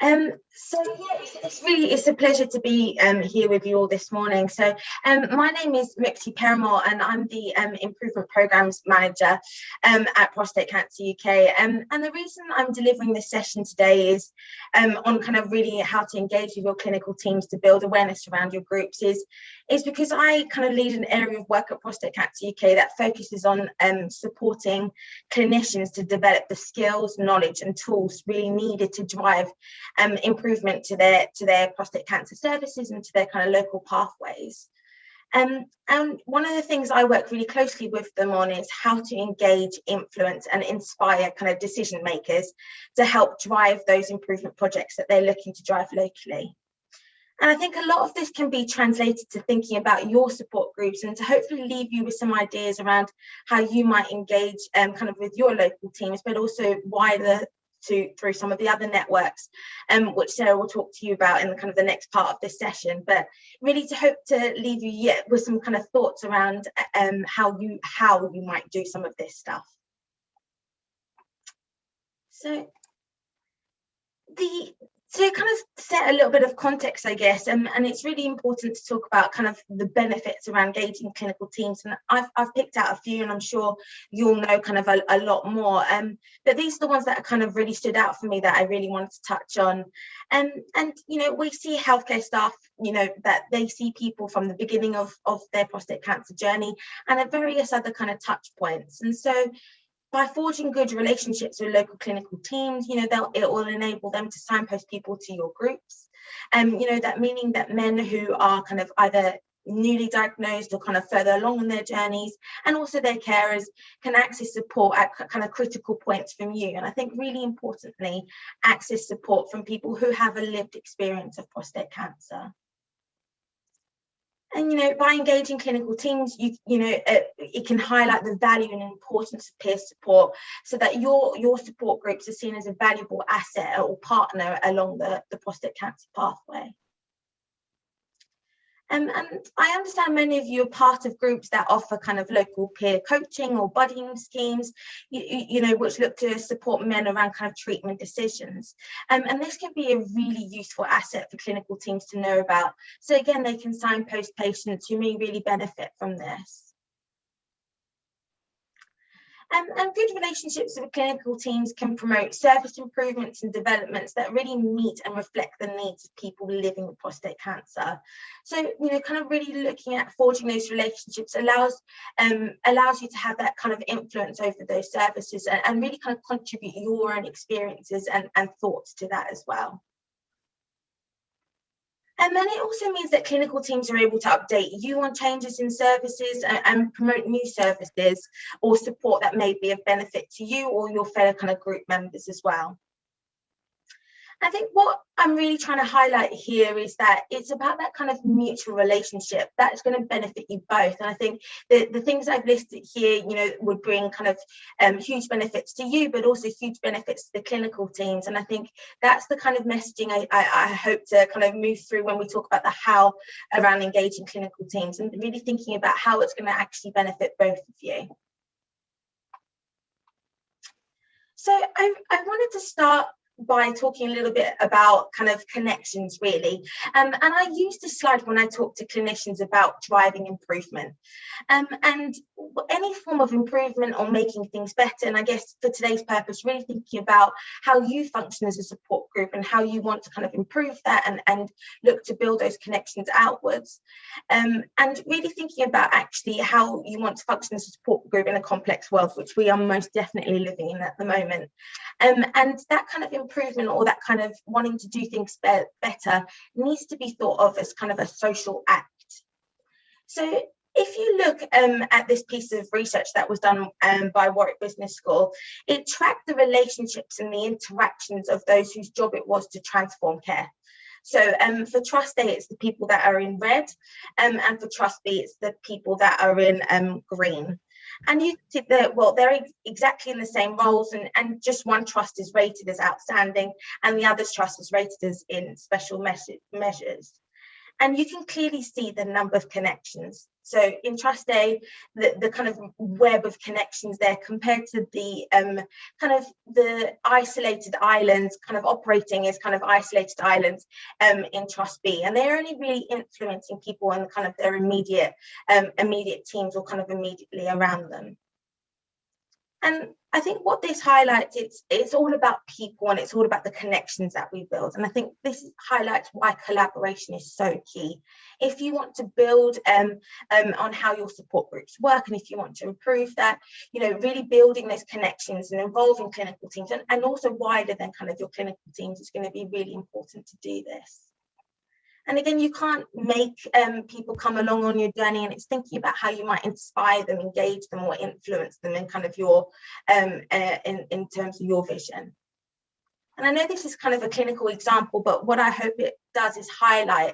It's a pleasure to be here with you all this morning. So my name is Mhukti PCUK and I'm the Improvement Programs Manager at Prostate Cancer UK. And the reason I'm delivering this session today is on kind of really how to engage with your clinical teams to build awareness around your groups is because I kind of lead an area of work at Prostate Cancer UK that focuses on supporting clinicians to develop the skills, knowledge and tools really needed to drive improvement to their prostate cancer services and to their kind of local pathways. And one of the things I work really closely with them on is how to engage, influence and inspire kind of decision makers to help drive those improvement projects that they're looking to drive locally. And I think a lot of this can be translated to thinking about your support groups and to hopefully leave you with some ideas around how you might engage kind of with your local teams, but also wider through some of the other networks, which Sarah will talk to you about in the kind of the next part of this session. But really to hope to leave you with some kind of thoughts around how you might do some of this stuff. So to kind of set a little bit of context, I guess, and it's really important to talk about kind of the benefits around engaging clinical teams. And I've picked out a few, and I'm sure you'll know kind of a lot more. But these are the ones that are kind of really stood out for me that I really wanted to touch on. And you know, we see healthcare staff, you know, that they see people from the beginning of their prostate cancer journey and at various other kind of touch points. And so by forging good relationships with local clinical teams, you know, it will enable them to signpost people to your groups. You know, that meaning that men who are kind of either newly diagnosed or kind of further along on their journeys, and also their carers, can access support at kind of critical points from you. And I think really importantly, access support from people who have a lived experience of prostate cancer. And, you know, by engaging clinical teams, it can highlight the value and importance of peer support so that your support groups are seen as a valuable asset or partner along the prostate cancer pathway. And I understand many of you are part of groups that offer kind of local peer coaching or buddying schemes, you know, which look to support men around kind of treatment decisions. And this can be a really useful asset for clinical teams to know about. So again, they can signpost patients who may really benefit from this. And good relationships with clinical teams can promote service improvements and developments that really meet and reflect the needs of people living with prostate cancer. So, you know, kind of really looking at forging those relationships allows you to have that kind of influence over those services and really kind of contribute your own experiences and thoughts to that as well. And then it also means that clinical teams are able to update you on changes in services and promote new services or support that may be of benefit to you or your fellow kind of group members as well. I think what I'm really trying to highlight here is that it's about that kind of mutual relationship that's going to benefit you both. And I think the things I've listed here, you know, would bring kind of huge benefits to you, but also huge benefits to the clinical teams. And I think that's the kind of messaging I hope to kind of move through when we talk about the how around engaging clinical teams and really thinking about how it's going to actually benefit both of you. So I wanted to start by talking a little bit about kind of connections really. And I use this slide when I talk to clinicians about driving improvement. And any form of improvement or making things better, and I guess for today's purpose, really thinking about how you function as a support group and how you want to kind of improve that and look to build those connections outwards. And really thinking about actually how you want to function as a support group in a complex world, which we are most definitely living in at the moment. And that kind of improvement or that kind of wanting to do things better needs to be thought of as kind of a social act. So if you look at this piece of research that was done by Warwick Business School, it tracked the relationships and the interactions of those whose job it was to transform care. So for Trust A, it's the people that are in red, and for Trust B, it's the people that are in green. And you see that, well, they're exactly in the same roles, and just one trust is rated as outstanding, and the other's trust is rated as in special measures. And you can clearly see the number of connections. So in Trust Day, the kind of web of connections there compared to the kind of the isolated islands, kind of operating as kind of isolated islands in Trust B. And they're only really influencing people in kind of their immediate teams or kind of immediately around them. And I think what this highlights, it's all about people and it's all about the connections that we build. And I think this highlights why collaboration is so key. If you want to build on how your support groups work, and if you want to improve that, really building those connections and involving clinical teams and also wider than kind of your clinical teams is going to be really important to do this. And again, you can't make people come along on your journey, and it's thinking about how you might inspire them, engage them, or influence them in kind of your in terms of your vision. And I know this is kind of a clinical example, but what I hope it does is highlight,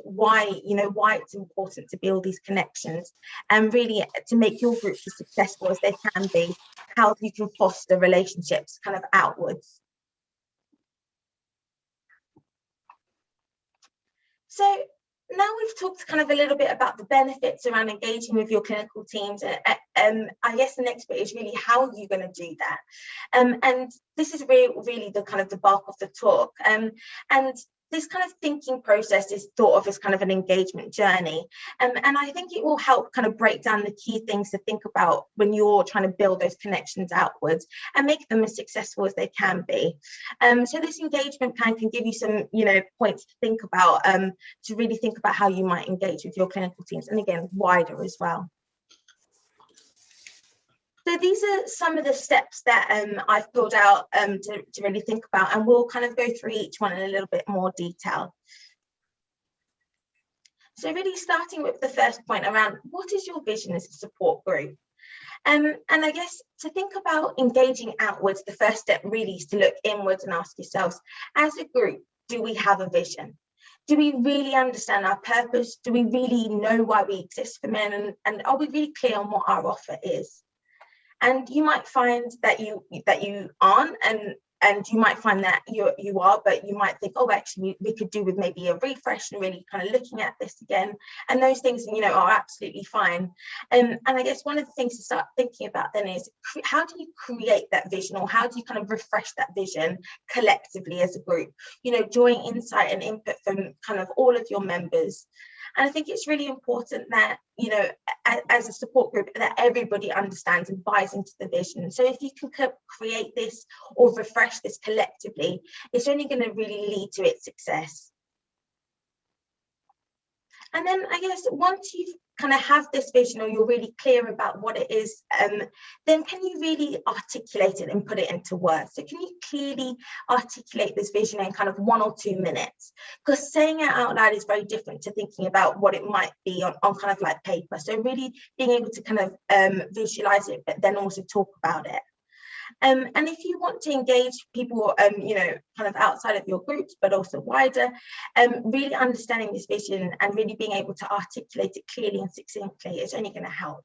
why it's important to build these connections and really to make your groups as successful as they can be, how you can foster relationships kind of outwards. So now we've talked kind of a little bit about the benefits around engaging with your clinical teams. I guess the next bit is really how are you going to do that? And this is really the kind of the bulk of the talk. And this kind of thinking process is thought of as kind of an engagement journey. And I think it will help kind of break down the key things to think about when you're trying to build those connections outwards and make them as successful as they can be. So this engagement plan can give you some, points to think about, to really think about how you might engage with your clinical teams, and again, wider as well. So these are some of the steps that I've pulled out to really think about, and we'll kind of go through each one in a little bit more detail. So really starting with the first point around what is your vision as a support group? And I guess to think about engaging outwards, the first step really is to look inwards and ask yourselves, as a group, do we have a vision? Do we really understand our purpose? Do we really know why we exist for men? And are we really clear on what our offer is? And you might find that you aren't, and you might find that you are, but you might think, oh, actually, we could do with maybe a refresh and really kind of looking at this again. And those things, are absolutely fine. And I guess one of the things to start thinking about then is how do you create that vision, or how do you kind of refresh that vision collectively as a group? Drawing insight and input from kind of all of your members. And I think it's really important that, as a support group, that everybody understands and buys into the vision. So if you can create this or refresh this collectively, it's only going to really lead to its success. And then I guess once you've kind of have this vision, or you're really clear about what it is, then can you really articulate it and put it into words? So can you clearly articulate this vision in kind of 1 or 2 minutes? Because saying it out loud is very different to thinking about what it might be on kind of like paper. So really being able to kind of visualize it, but then also talk about it. And if you want to engage people, kind of outside of your groups, but also wider, really understanding this vision and really being able to articulate it clearly and succinctly is only going to help,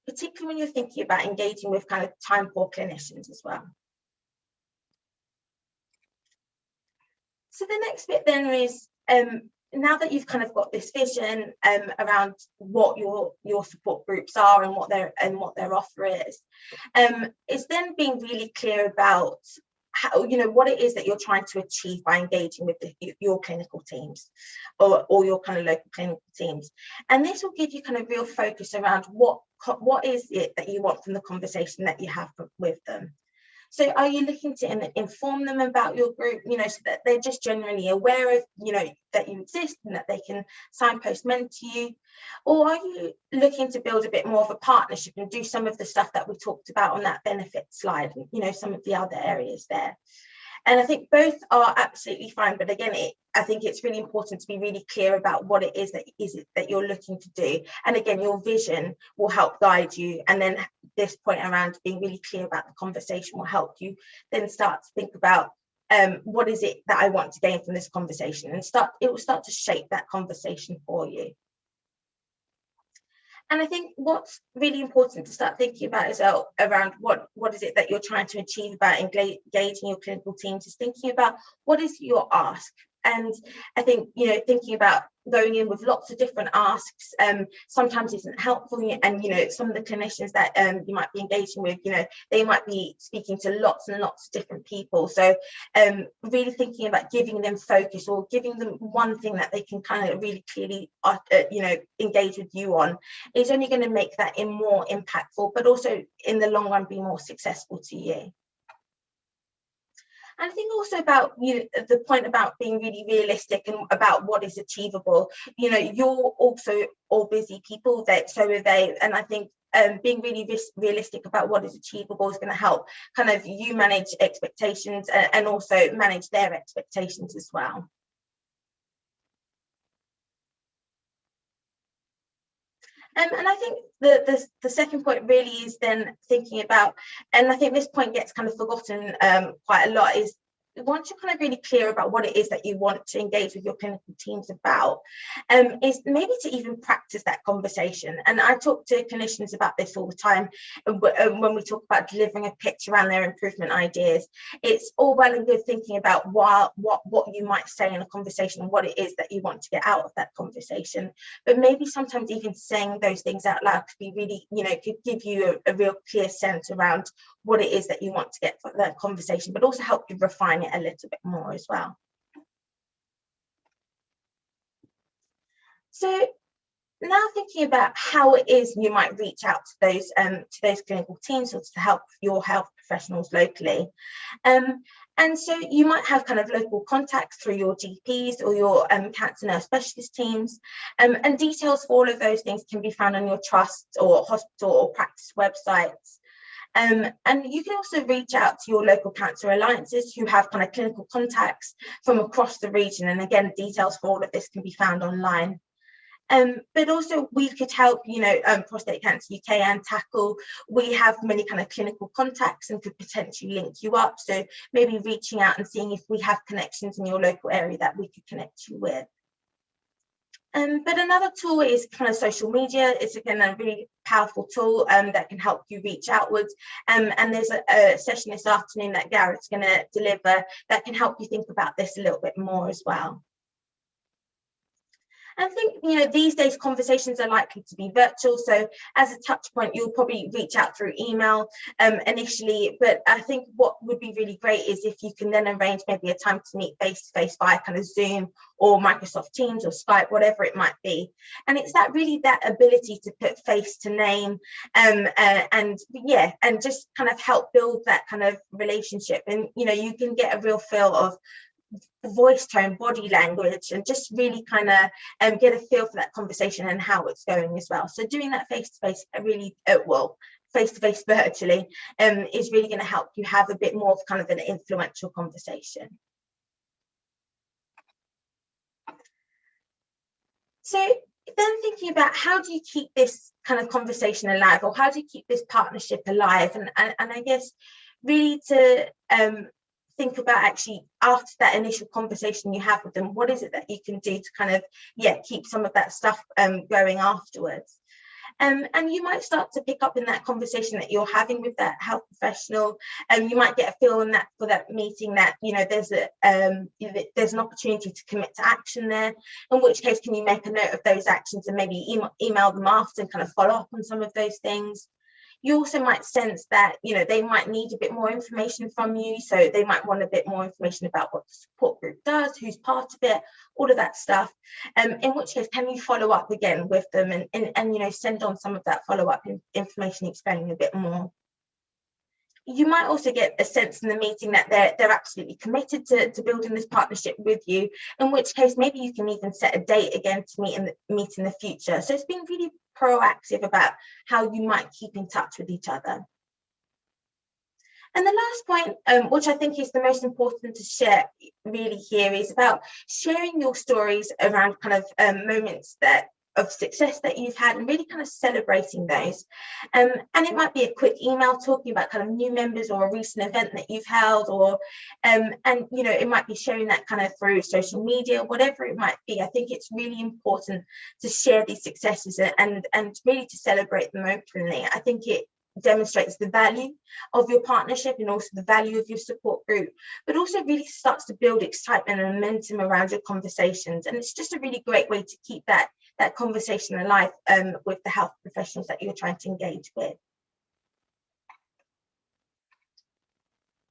particularly when you're thinking about engaging with kind of time-poor clinicians as well. So the next bit then is, now that you've kind of got this vision around what your support groups are and what their offer is then being really clear about how, what it is that you're trying to achieve by engaging with your clinical teams or your kind of local clinical teams. And this will give you kind of real focus around what is it that you want from the conversation that you have with them. So are you looking to inform them about your group, so that they're just generally aware of, that you exist and that they can signpost men to you? Or are you looking to build a bit more of a partnership and do some of the stuff that we talked about on that benefit slide, some of the other areas there? And I think both are absolutely fine. But again, I think it's really important to be really clear about what it is that you're looking to do. And again, your vision will help guide you. And then this point around being really clear about the conversation will help you then start to think about what is it that I want to gain from this conversation, and it will start to shape that conversation for you. And I think what's really important to start thinking about is around what is it that you're trying to achieve about engaging your clinical teams, is thinking about what is your ask. And I think, you know, thinking about going in with lots of different asks sometimes isn't helpful. And, you know, some of the clinicians that you might be engaging with, you know, they might be speaking to lots and lots of different people. So really thinking about giving them focus, or giving them one thing that they can kind of really clearly, you know, engage with you on, is only going to make that more impactful, but also in the long run be more successful to you. And I think also about, you know, the point about being really realistic and about what is achievable. You know, you're also all busy people, that so are they, and I think being really realistic about what is achievable is going to help kind of you manage expectations and also manage their expectations as well. And I think the second point really is then thinking about, and I think this point gets kind of forgotten quite a lot, is once you're kind of really clear about what it is that you want to engage with your clinical teams about, is maybe to even practice that conversation. And I talk to clinicians about this all the time when we talk about delivering a pitch around their improvement ideas. It's all well and good thinking about what you might say in a conversation and what it is that you want to get out of that conversation. But maybe sometimes even saying those things out loud could be really, you know, could give you a real clear sense around what it is that you want to get from that conversation, but also help you refine it a little bit more as well. So now thinking about how it is you might reach out to those clinical teams, or to help your health professionals locally. And so you might have kind of local contacts through your GPs or your cancer nurse specialist teams, and details for all of those things can be found on your trust or hospital or practice websites. And you can also reach out to your local cancer alliances who have kind of clinical contacts from across the region. And again, details for all of this can be found online. But also we could help, you know, Prostate Cancer UK and Tackle. We have many kind of clinical contacts and could potentially link you up. So maybe reaching out and seeing if we have connections in your local area that we could connect you with. But another tool is kind of social media. It's again a really powerful tool that can help you reach outwards. And there's a session this afternoon that Garrett's going to deliver that can help you think about this a little bit more as well. I think, you know, these days conversations are likely to be virtual. So as a touch point, you'll probably reach out through email initially. But I think what would be really great is if you can then arrange maybe a time to meet face to face via kind of Zoom or Microsoft Teams or Skype, whatever it might be. And it's that really that ability to put face to name and yeah, and just kind of help build that kind of relationship. And, you know, you can get a real feel of voice tone, body language, and just really kind of get a feel for that conversation and how it's going as well. So doing that face-to-face really face-to-face virtually is really going to help you have a bit more of kind of an influential conversation. So then thinking about how do you keep this kind of conversation alive, or how do you keep this partnership alive, and I guess really to think about actually after that initial conversation you have with them, what is it that you can do to kind of, yeah, keep some of that stuff going afterwards. And you might start to pick up in that conversation that you're having with that health professional, and you might get a feel in that for that meeting that, you know, there's an opportunity to commit to action there, in which case can you make a note of those actions and maybe email them after and kind of follow up on some of those things. You also might sense that, you know, they might need a bit more information from you. So they might want a bit more information about what the support group does, who's part of it, all of that stuff. In which case, can you follow up again with them and you know, send on some of that follow-up information explaining a bit more. You might also get a sense in the meeting that they're absolutely committed to building this partnership with you, in which case maybe you can even set a date again to meet in the future. So it's being really proactive about how you might keep in touch with each other. And the last point, which I think is the most important to share really here, is about sharing your stories around kind of moments of success that you've had, and really kind of celebrating those. And it might be a quick email talking about kind of new members or a recent event that you've held, or and you know, it might be sharing that kind of through social media, whatever it might be. I think it's really important to share these successes and really to celebrate them openly. I think it demonstrates the value of your partnership and also the value of your support group, but also really starts to build excitement and momentum around your conversations. And it's just a really great way to keep that conversation alive with the health professionals that you're trying to engage with.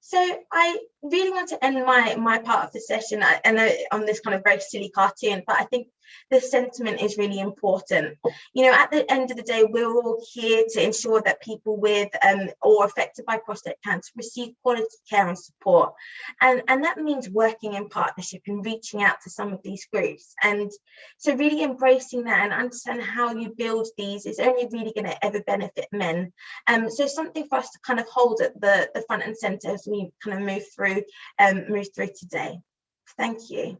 So I really want to end my part of the session, I know, on this kind of very silly cartoon, but I think the sentiment is really important. You know, at the end of the day, we're all here to ensure that people with or affected by prostate cancer receive quality care and support. And that means working in partnership and reaching out to some of these groups. And so really embracing that and understand how you build these is only really going to ever benefit men. So something for us to kind of hold at the front and center as we kind of move through today. Thank you.